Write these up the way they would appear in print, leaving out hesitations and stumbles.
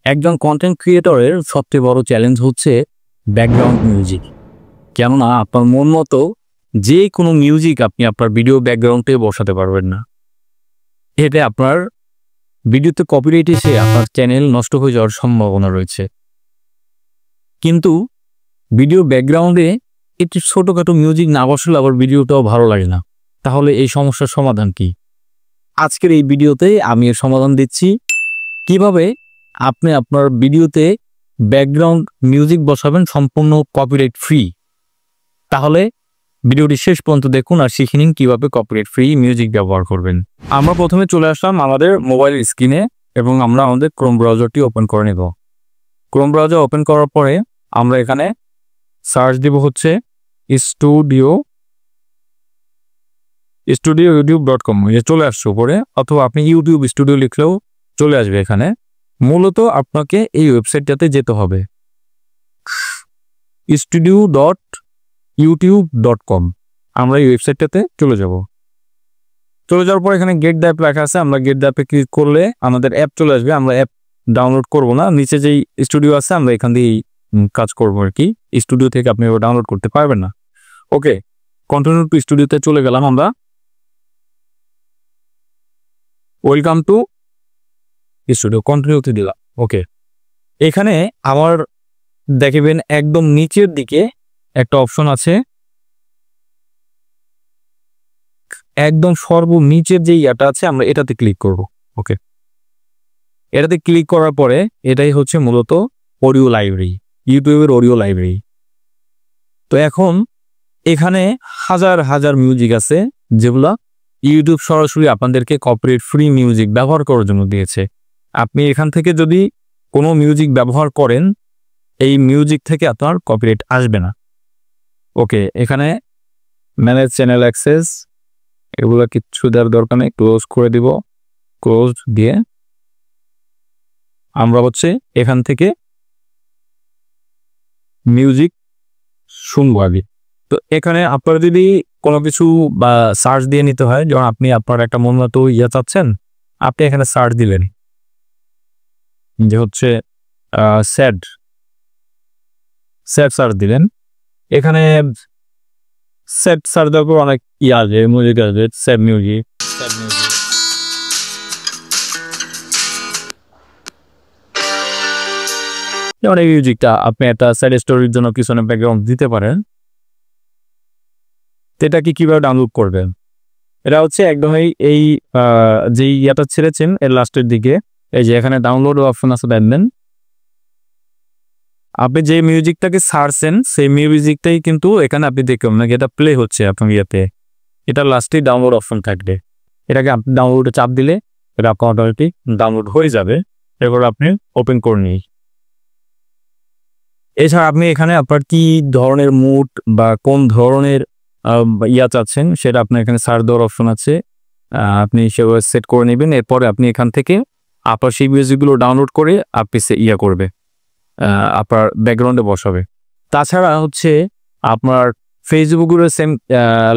একজন কন্টেন্ট ক্রিয়েটরের সবচেয়ে বড় চ্যালেঞ্জ হচ্ছে ব্যাকগ্রাউন্ড মিউজিক। কেননা আপনার মন মতো যে কোনো মিউজিক আপনি আপনার ভিডিও ব্যাকগ্রাউন্ডে বসাতে পারবেন না। এতে আপনার ভিডিওতে কপিরাইট এসে আপনার চ্যানেল নষ্ট হয়ে যাওয়ার সম্ভাবনা রয়েছে। কিন্তু ভিডিও ব্যাকগ্রাউন্ডে একটি ছোটোখাটো মিউজিক না বসালে আবার ভিডিওটাও ভালো লাগে না। তাহলে এই সমস্যার সমাধান কি? আজকের এই ভিডিওতে আমি এর সমাধান দিচ্ছি। কিভাবে আপনি আপনার ভিডিওতে ব্যাকগ্রাউন্ড মিউজিক বসাবেন সম্পূর্ণ কপিরাইট ফ্রি। তাহলে ভিডিওটি শেষ পর্যন্ত দেখুন আর শিখে নিন কীভাবে কপিরাইট ফ্রি মিউজিক ব্যবহার করবেন। আমরা প্রথমে চলে আসলাম আমাদের মোবাইল স্ক্রিনে এবং আমরা আমাদের ক্রোম ব্রাউজারটি ওপেন করে নেব। ক্রোম ব্রাউজার ওপেন করার পরে আমরা এখানে সার্চ দেব হচ্ছে studio.com চলে আসছে উপরে, অথবা আপনি ইউটিউব স্টুডিও লিখলেও চলে আসবে। এখানে মূলত আপনাকে এই ওয়েবসাইটটাতে যেতে হবে, studio.youtube.com। আমরা এই ওয়েবসাইটটাতে চলে যাওয়ার পর এখানে গেট দ্য অ্যাপ লেখা আছে, আমরা গেট দ্য অ্যাপে ক্লিক করলে আমাদের অ্যাপ চলে আসবে। আমরা অ্যাপ ডাউনলোড করব না, নিচে যেই স্টুডিও আছে আমরা এখান দিয়েই কাজ করবো আর কি। স্টুডিও থেকে আপনি ডাউনলোড করতে পারবেন না। ওকে, কন্টিনিউ টু স্টুডিওতে চলে গেলাম আমরা। ওয়েলকাম টু স্টুডিও, কন্টিনিউতে দিলাম। ওকে, এখানে আমার দেখবেন একদম নিচের দিকে একটা অপশন আছে, একদম সর্বনিচের যে ইয়াটা আছে আমরা এটাতে ক্লিক করব। ওকে, এটাতে ক্লিক করার পরে এটাই হচ্ছে মূলত অডিও লাইব্রেরি, ইউটিউবের অডিও লাইব্রেরি। তো এখন এখানে হাজার হাজার মিউজিক আছে যেগুলা ইউটিউব সরাসরি আপনাদেরকে কপিরাইট ফ্রি মিউজিক ব্যবহার করার জন্য দিয়েছে। আপনি এখান থেকে যদি কোনো মিউজিক ব্যবহার করেন এই মিউজিক থেকে আপনার কপিরাইট আসবে না। ওকে, এখানে ম্যানেজ চ্যানেল অ্যাক্সেস এগুলো কিচ্ছু দেওয়ার দরকার নেই, ক্লোজ করে দিব। ক্লোজ দিয়ে আমরা হচ্ছে এখান থেকে মিউজিক শুনবো আগে। তো এখানে আপনার যদি কোনো কিছু বা সার্চ দিয়ে নিতে হয়, যেমন আপনি আপনার একটা মন মতো ইয়া চাচ্ছেন, আপনি এখানে সার্চ দিলেন যে হচ্ছে স্যাড সার্চ দিলেন। এখানে স্যাড সার্চ দেওয়ার পর অনেক ইয়ে আসবে, মিউজিক আসবে, স্যাড মিউজিক। যেমন এই মিউজিকটা আপনি একটা স্যাড স্টোরির জন্য পিছনে ব্যাকগ্রাউন্ড দিতে পারেন। এটা কি কিভাবে ডাউনলোড করবেন? এটা হচ্ছে একদমই এই যে ইয়াটা ছেড়েছেন এর লাস্টের দিকে এই যে এখানে ডাউনলোড অপশন আছে, দেখবেন আপনি যে মিউজিকটাকে ছাড়ছেন সেই মিউজিকটাই কিন্তু এখানে আপনি দেখবেন নাকি এটা প্লে হচ্ছে আপনার ইয়েতে, এটা লাস্টে ডাউনলোড অপশন থাকবে। এটাকে আপনি ডাউনলোডে চাপ দিলে এটা আপনার অটোমেটিক ডাউনলোড হয়ে যাবে। এরপর আপনি ওপেন করে নিন। এছাড়া আপনি এখানে আপনার কি ধরনের মুড বা কোন ধরনের ইয়া চাচ্ছেন সেটা আপনার এখানে সার্চ দেওয়ার অপশন আছে, আপনি সেভাবে সেট করে নেবেন। এরপরে আপনি এখান থেকে আপনার সেই মিউজিকগুলো ডাউনলোড করে আপনি ইয়া করবে, আপনার ব্যাকগ্রাউন্ডে বসাবে। তাছাড়া হচ্ছে আপনার ফেসবুকের সেম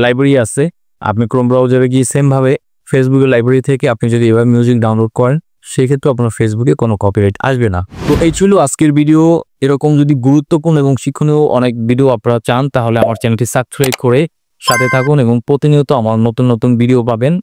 লাইব্রেরি আছে, আপনি ক্রোম ব্রাউজারে গিয়ে সেমভাবে ফেসবুকের লাইব্রেরি থেকে আপনি যদি এভাবে মিউজিক ডাউনলোড করেন সেক্ষেত্রে আপনার ফেসবুকে কোনো কপিরাইট আসবে না। তো এই ছিল আজকের ভিডিও। এরকম যদি গুরুত্বপূর্ণ এবং শিক্ষণীয় অনেক ভিডিও আপনারা চান তাহলে আমার চ্যানেলটি সাবস্ক্রাইব করে সাথে থাকুন এবং প্রতিনিয়ত আমার নতুন নতুন ভিডিও পাবেন।